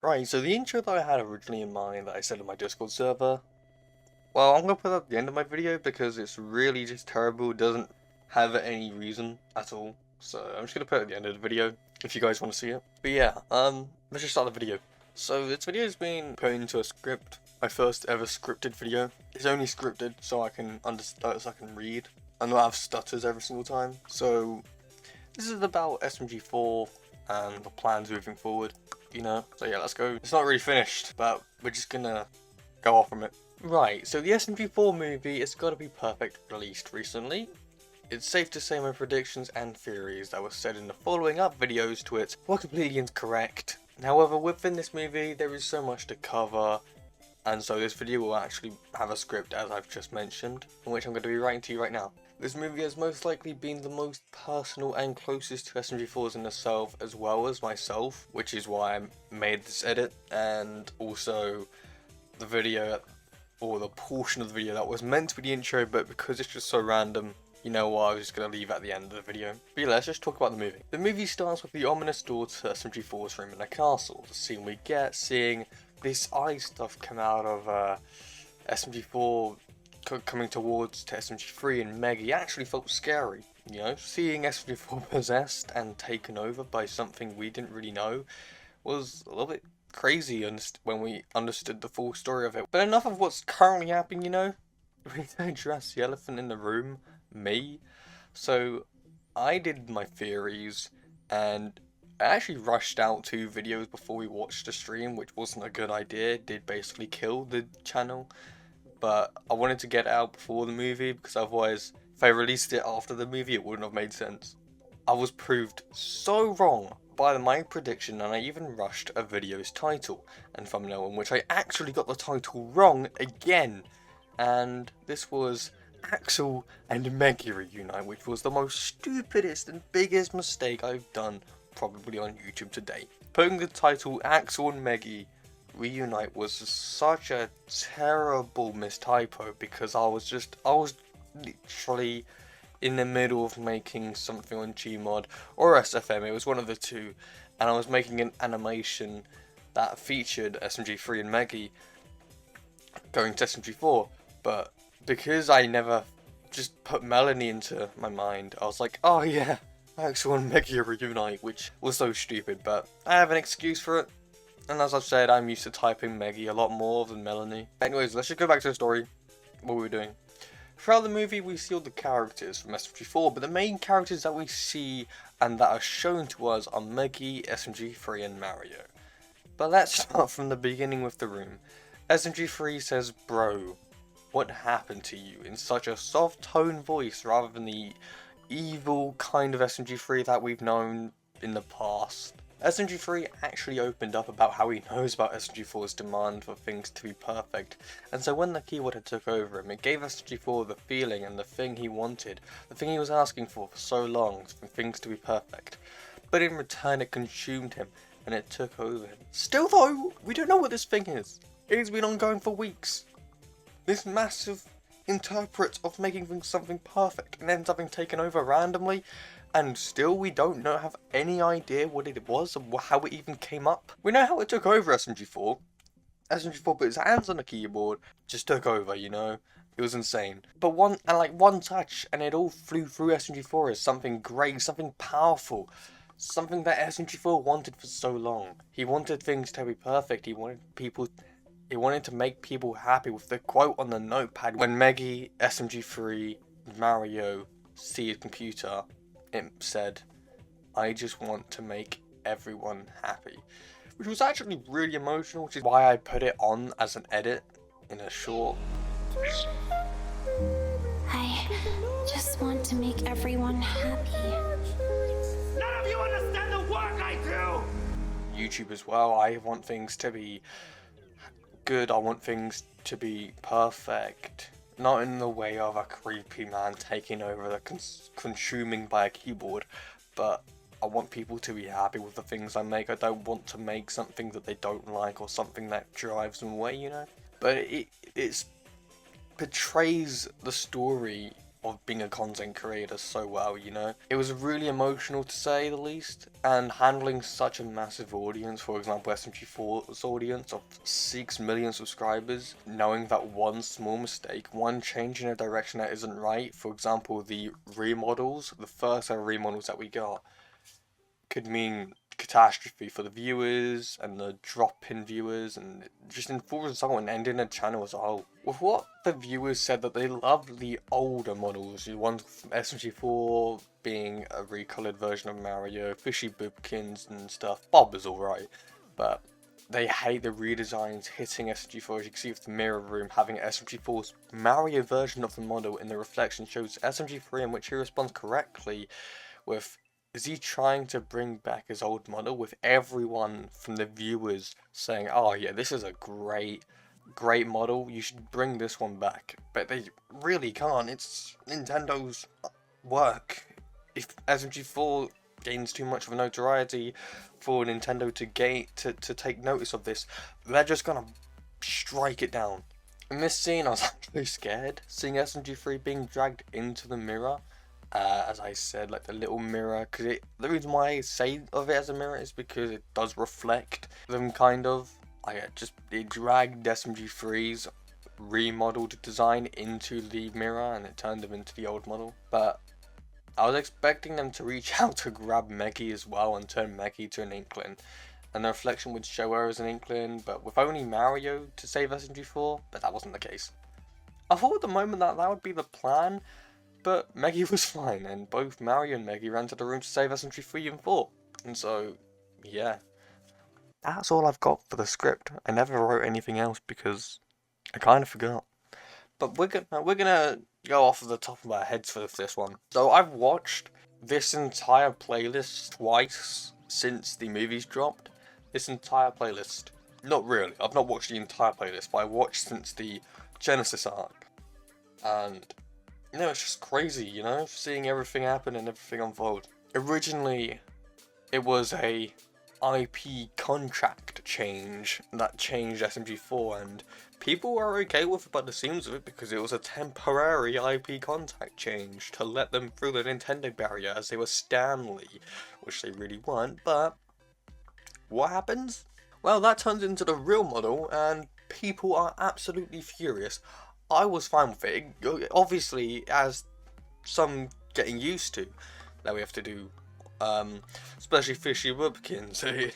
Right, so the intro that I had originally in mind that I said in my Discord server, well, I'm gonna put that at the end of my video because it's really just terrible, it doesn't have any reason at all. So I'm just gonna put it at the end of the video if you guys want to see it. But yeah, let's just start the video. So this video has been put into a script, my first ever scripted video. It's only scripted so I can understand, so I can read and not have stutters every single time. So this is about SMG4 and the plans moving forward, you know? So yeah, let's go. It's not really finished, but we're just gonna go off from it. Right, so the SMG4 movie is gotta be perfect released recently. It's safe to say my predictions and theories that were said in the following up videos to it were completely incorrect. However, within this movie there is so much to cover, and so this video will actually have a script as I've just mentioned, in which I'm going to be writing to you right now. This movie has most likely been the most personal and closest to SMG4's in itself as well as myself, which is why I made this edit, and also the video, or the portion of the video that was meant to be the intro, but because it's just so random, you know what, I was just going to leave at the end of the video. But yeah, let's just talk about the movie. The movie starts with the ominous door to SMG4's room in a castle. The scene we get seeing this eye stuff come out of SMG4 coming towards to SMG3 and Meggy actually felt scary. You know, seeing SMG4 possessed and taken over by something we didn't really know was a little bit crazy when we understood the full story of it. But enough of what's currently happening, you know? We need to address the elephant in the room, me. So I did my theories and I actually rushed out 2 videos before we watched the stream, which wasn't a good idea. It did basically kill the channel, but I wanted to get it out before the movie because otherwise if I released it after the movie it wouldn't have made sense. I was proved so wrong by my prediction, and I even rushed a video's title and thumbnail in which I actually got the title wrong again, and this was Axel and Meggy Reunite, which was the most stupidest and biggest mistake I've done probably on YouTube today. Putting the title Axel and Meggy Reunite was such a terrible mistypo because I was literally in the middle of making something on Gmod or SFM, it was one of the two, and I was making an animation that featured SMG3 and Meggy going to SMG4, but because I never just put Melanie into my mind, I was like, oh yeah, Axel and Meggy reunite, which was so stupid, but I have an excuse for it. And as I've said, I'm used to typing Meggy a lot more than Melanie. Anyways, let's just go back to the story, what we were doing. Throughout the movie we see all the characters from SMG4, but the main characters that we see and that are shown to us are Meggy, SMG3 and Mario. But let's start from the beginning with the room. SMG3 says, bro, what happened to you, in such a soft tone voice rather than the evil kind of SMG3 that we've known in the past. SMG3 actually opened up about how he knows about SMG4's demand for things to be perfect, and so when the keyboard had took over him, it gave SMG4 the feeling and the thing he wanted, the thing he was asking for so long, for things to be perfect. But in return it consumed him, and it took over him. Still though, we don't know what this thing is. It has been ongoing for weeks. This massive interpret of making things something perfect and ends up being taken over randomly, and still we don't have any idea what it was or how it even came up. We know how it took over SMG4. SMG4 put his hands on the keyboard, just took over, you know. It was insane. But one touch and it all flew through SMG4 as something great, something powerful. Something that SMG4 wanted for so long. He wanted things to be perfect, he wanted to make people happy with the quote on the notepad. When Meggy, SMG3, Mario see his computer, it said, I just want to make everyone happy. Which was actually really emotional, which is why I put it on as an edit in a short. I just want to make everyone happy. None of you understand the work I do! YouTube as well, I want things to be good, I want things to be perfect. Not in the way of a creepy man taking over the consuming by a keyboard, but I want people to be happy with the things I make. I don't want to make something that they don't like or something that drives them away, you know? But it portrays the story of being a content creator so well, you know? It was really emotional to say the least, and handling such a massive audience, for example SMG4's audience of 6 million subscribers, knowing that one small mistake, one change in a direction that isn't right, for example the remodels, the first ever remodels that we got, could mean catastrophe for the viewers and the drop in viewers and just in full result and ending the channel as a whole. With what the viewers said that they loved the older models, the ones from SMG4 being a recolored version of Mario, Fishy Boobkins and stuff. Bob is alright, but they hate the redesigns hitting SMG4. As you can see with the mirror room, having SMG4's Mario version of the model in the reflection shows SMG3 in which he responds correctly with, is he trying to bring back his old model, with everyone from the viewers saying, oh yeah, this is a great model, you should bring this one back. But they really can't. It's Nintendo's work. If SMG4 gains too much of a notoriety for Nintendo to take notice of this, they're just gonna strike it down. In this scene I was actually scared, seeing SMG3 being dragged into the mirror. As I said, like the little mirror, because the reason why I say of it as a mirror is because it does reflect them kind of. It dragged SMG3's remodeled design into the mirror and it turned them into the old model. But I was expecting them to reach out to grab Meggy as well and turn Meggy to an Inkling, and the reflection would show her as an Inkling, but with only Mario to save SMG4, but that wasn't the case. I thought at the moment that would be the plan, but Meggy was fine, and both Mario and Meggy ran to the room to save SMG3 and 4. And so, yeah. That's all I've got for the script. I never wrote anything else because I kind of forgot. But we're gonna go off of the top of our heads for this one. So I've watched this entire playlist twice since the movies dropped. This entire playlist. Not really. I've not watched the entire playlist, but I watched since the Genesis arc. And you know, it's just crazy, you know, seeing everything happen and everything unfold. Originally, it was a IP contract change that changed SMG4, and people were okay with it by the seams of it because it was a temporary IP contract change to let them through the Nintendo barrier as they were Stanley, which they really weren't. But what happens? Well, that turns into the real model, and people are absolutely furious. I was fine with it. Obviously, as some getting used to, that we have to do, especially Fishy Wubkins,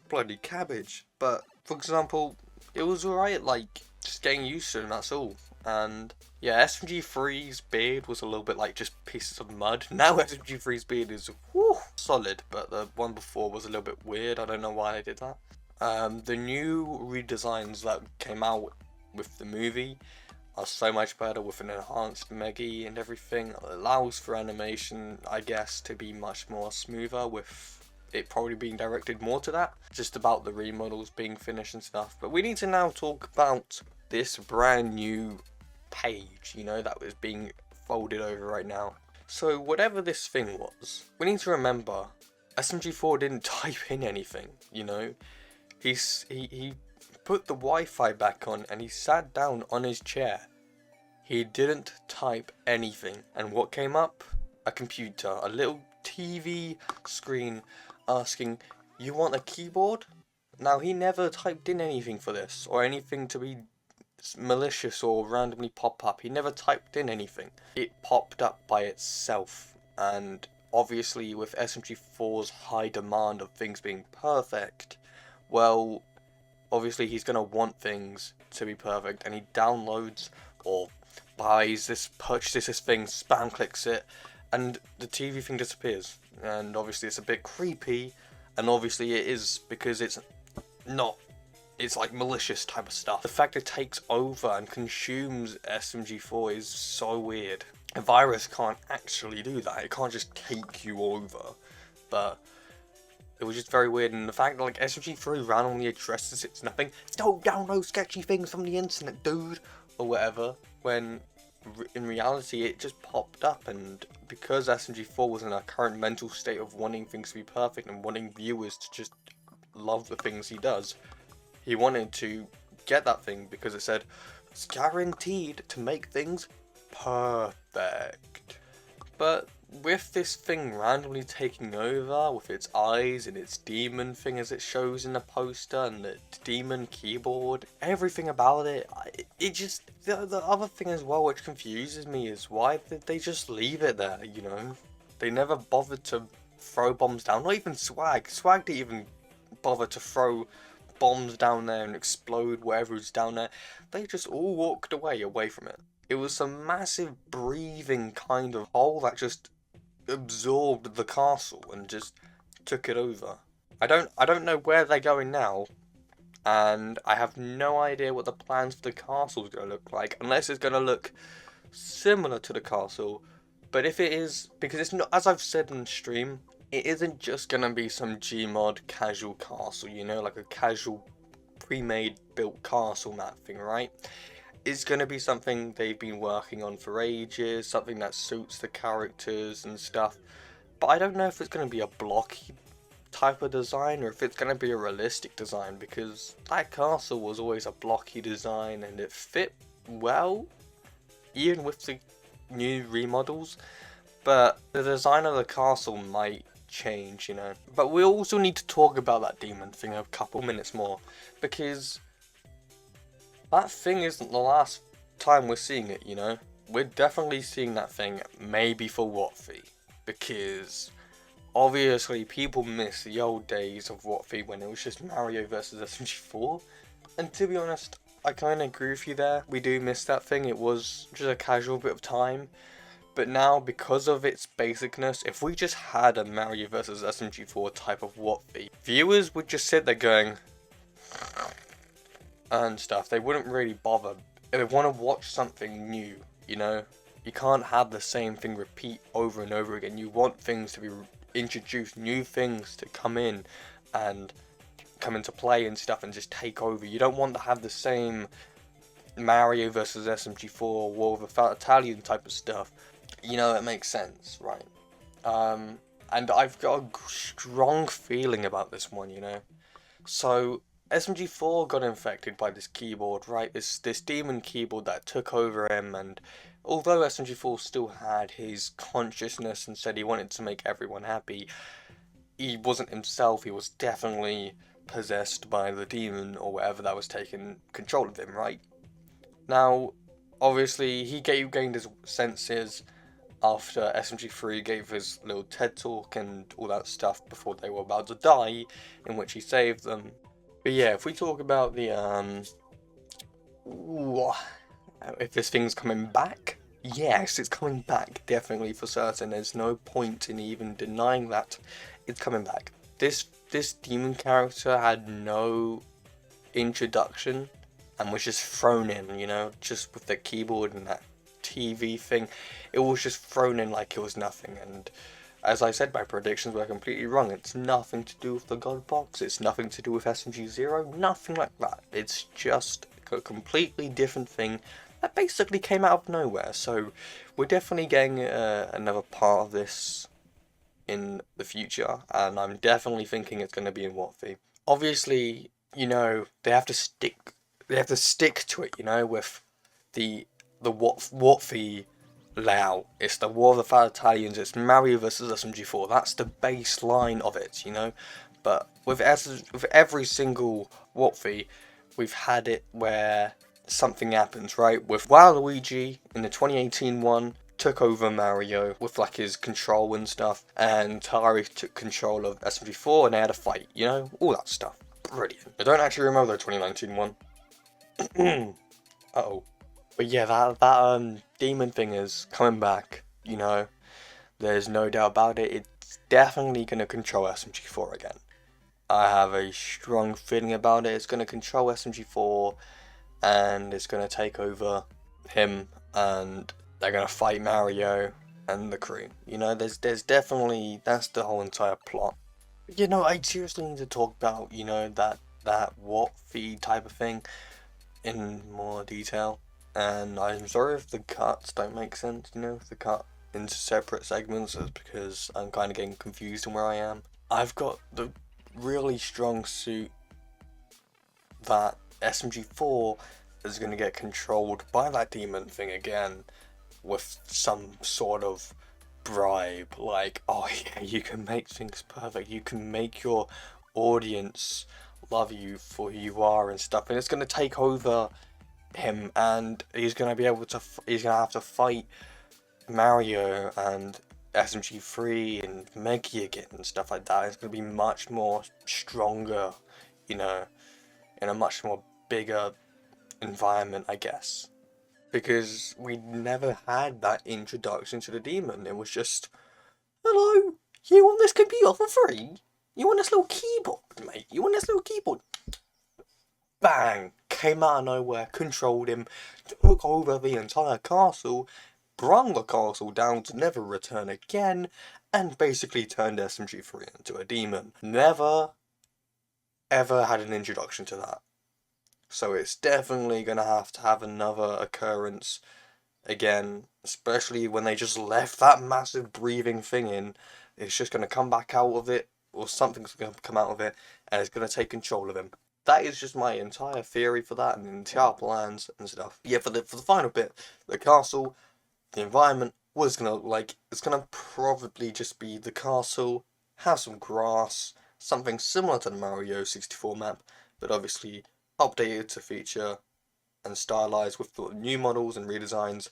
bloody cabbage. But, for example, it was alright, like, just getting used to it and that's all. And, yeah, SMG3's beard was a little bit like just pieces of mud. Now SMG3's beard is, whew, solid, but the one before was a little bit weird. I don't know why they did that. The new redesigns that came out with the movie are so much better, with an enhanced Meggy and everything. It allows for animation, I guess, to be much more smoother, with it probably being directed more to that, just about the remodels being finished and stuff. But we need to now talk about this brand new page, you know, that was being folded over right now. So whatever this thing was, we need to remember SMG4 didn't type in anything, you know. He put the Wi-Fi back on and he sat down on his chair. He didn't type anything, and what came up? A computer, a little TV screen asking, you want a keyboard? Now, he never typed in anything for this, or anything to be malicious or randomly pop up. He never typed in anything. It popped up by itself, and obviously with SMG4's high demand of things being perfect, well, obviously he's going to want things to be perfect, and he downloads or buys this, purchases this thing, spam clicks it, and the TV thing disappears. And obviously it's a bit creepy, and obviously it is because it's not, it's like malicious type of stuff. The fact it takes over and consumes SMG4 is so weird. A virus can't actually do that, it can't just take you over, but it was just very weird. And the fact that like SMG3 randomly addresses it's nothing, don't download sketchy things from the internet, dude, or whatever, when in reality it just popped up. And because SMG4 was in a current mental state of wanting things to be perfect and wanting viewers to just love the things he does, he wanted to get that thing because it said it's guaranteed to make things perfect. But with this thing randomly taking over, with its eyes and its demon thing as it shows in the poster, and the demon keyboard, everything about it, it just, the other thing as well which confuses me is why did they just leave it there, you know? They never bothered to throw bombs down, not even Swag. Swag didn't even bother to throw bombs down there and explode whatever was down there. They just all walked away from it. It was some massive breathing kind of hole that just absorbed the castle and just took it over. I don't know where they're going now, and I have no idea what the plans for the castle is going to look like, unless it's going to look similar to the castle. But if it is, because it's not, as I've said in stream, it isn't just going to be some Gmod casual castle, you know, like a casual pre-made built castle, that thing, right? It's going to be something they've been working on for ages, something that suits the characters and stuff. But I don't know if it's going to be a blocky type of design or if it's going to be a realistic design, because that castle was always a blocky design and it fit well, even with the new remodels. But the design of the castle might change, you know. But we also need to talk about that demon thing a couple minutes more, because that thing isn't the last time we're seeing it, you know. We're definitely seeing that thing maybe for WOTFI, because obviously people miss the old days of WOTFI when it was just Mario vs SMG4, and to be honest, I kind of agree with you there. We do miss that thing. It was just a casual bit of time. But now, because of its basicness, if we just had a Mario vs SMG4 type of WOTFI, viewers would just sit there going and stuff. They wouldn't really bother. They want to watch something new, you know? You can't have the same thing repeat over and over again. You want things to be introduced, new things to come in and come into play and stuff and just take over. You don't want to have the same Mario vs SMG4 War of the Italian type of stuff. You know, it makes sense, right? And I've got a strong feeling about this one, you know. So SMG4 got infected by this keyboard, right? This demon keyboard that took over him, and although SMG4 still had his consciousness and said he wanted to make everyone happy, he wasn't himself. He was definitely possessed by the demon or whatever that was taking control of him, right? Now, obviously, he gained his senses after SMG3 gave his little TED talk and all that stuff before they were about to die, in which he saved them. But yeah, if we talk about the, if this thing's coming back, yes, it's coming back, definitely for certain. There's no point in even denying that it's coming back. This demon character had no introduction and was just thrown in, you know, just with the keyboard and that TV thing. It was just thrown in like it was nothing, and as I said, my predictions were completely wrong. It's nothing to do with the God Box, it's nothing to do with SMG0, nothing like that. It's just a completely different thing that basically came out of nowhere. So we're definitely getting another part of this in the future, and I'm definitely thinking it's going to be in WOTFI. Obviously, you know, they have to stick to it, you know, with the WOTFI layout. It's the War of the Fat Italians, it's Mario vs SMG4, that's the baseline of it, you know. But with every single WOTFI, we've had it where something happens, right? With Waluigi in the 2018 one, took over Mario with like his control and stuff, and Tari took control of SMG4 and they had a fight, you know, all that stuff. Brilliant. I don't actually remember the 2019 one. Uh-oh. But yeah, that demon thing is coming back, you know. There's no doubt about it. It's definitely going to control SMG4 again. I have a strong feeling about it. It's going to control SMG4 and it's going to take over him, and they're going to fight Mario and the crew. You know, there's definitely, that's the whole entire plot. You know, I seriously need to talk about, you know, that WOTFI type of thing in more detail. And I'm sorry if the cuts don't make sense, you know, if they cut into separate segments, it's because I'm kind of getting confused on where I am. I've got the really strong suit that SMG4 is going to get controlled by that demon thing again, with some sort of bribe, like, oh yeah, you can make things perfect, you can make your audience love you for who you are and stuff, and it's going to take over him, and he's going to be able to, he's going to have to fight Mario and SMG4 and Meggy again and stuff like that. It's going to be much more stronger, you know, in a much more bigger environment, I guess. Because we never had that introduction to the demon. It was just, hello, you want this computer for free? You want this little keyboard, mate? You want this little keyboard? Bang! Came out of nowhere, controlled him, took over the entire castle, brung the castle down to never return again, and basically turned SMG4 into a demon. Never, ever had an introduction to that. So it's definitely going to have another occurrence again, especially when they just left that massive breathing thing in. It's just going to come back out of it, or something's going to come out of it, and it's going to take control of him. That is just my entire theory for that, and the entire plans and stuff. Yeah, for the final bit, the castle, the environment, what it's going to look like, it's going to probably just be the castle, have some grass, something similar to the Mario 64 map, but obviously updated to feature and stylized with the new models and redesigns,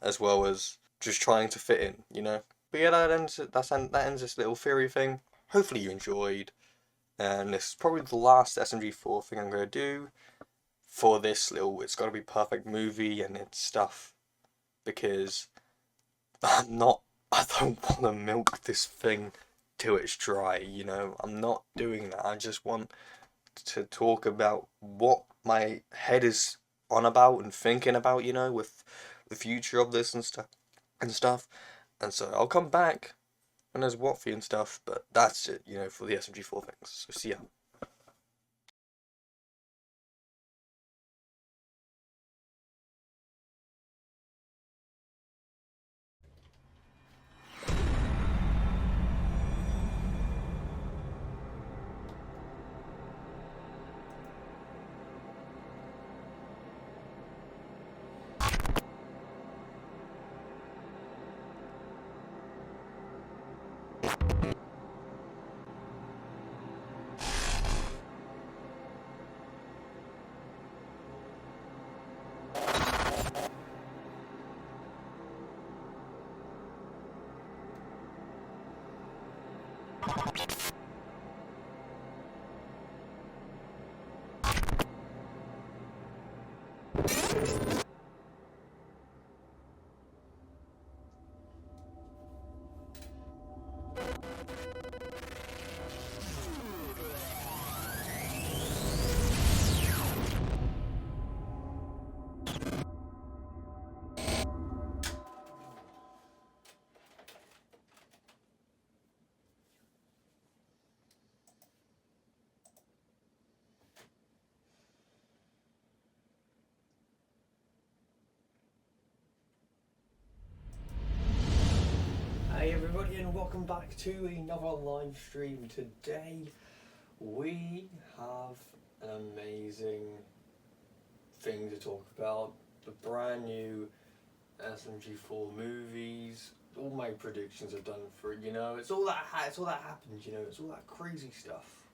as well as just trying to fit in, you know. But yeah, that ends this little theory thing. Hopefully you enjoyed, and this is probably the last SMG4 thing I'm gonna do for this little It's Gotta Be Perfect movie and its stuff, because I don't want to milk this thing till it's dry, you know. I'm not doing that. I just want to talk about what my head is on about and thinking about, you know, with the future of this and stuff. And so I'll come back when there's WOTFI and stuff, but that's it, you know, for the SMG4 things. So see ya. Hey everybody, and welcome back to another live stream. Today we have an amazing thing to talk about. The brand new SMG4 movies. All my predictions are done for it, you know. It's all that happens, you know. It's all that crazy stuff.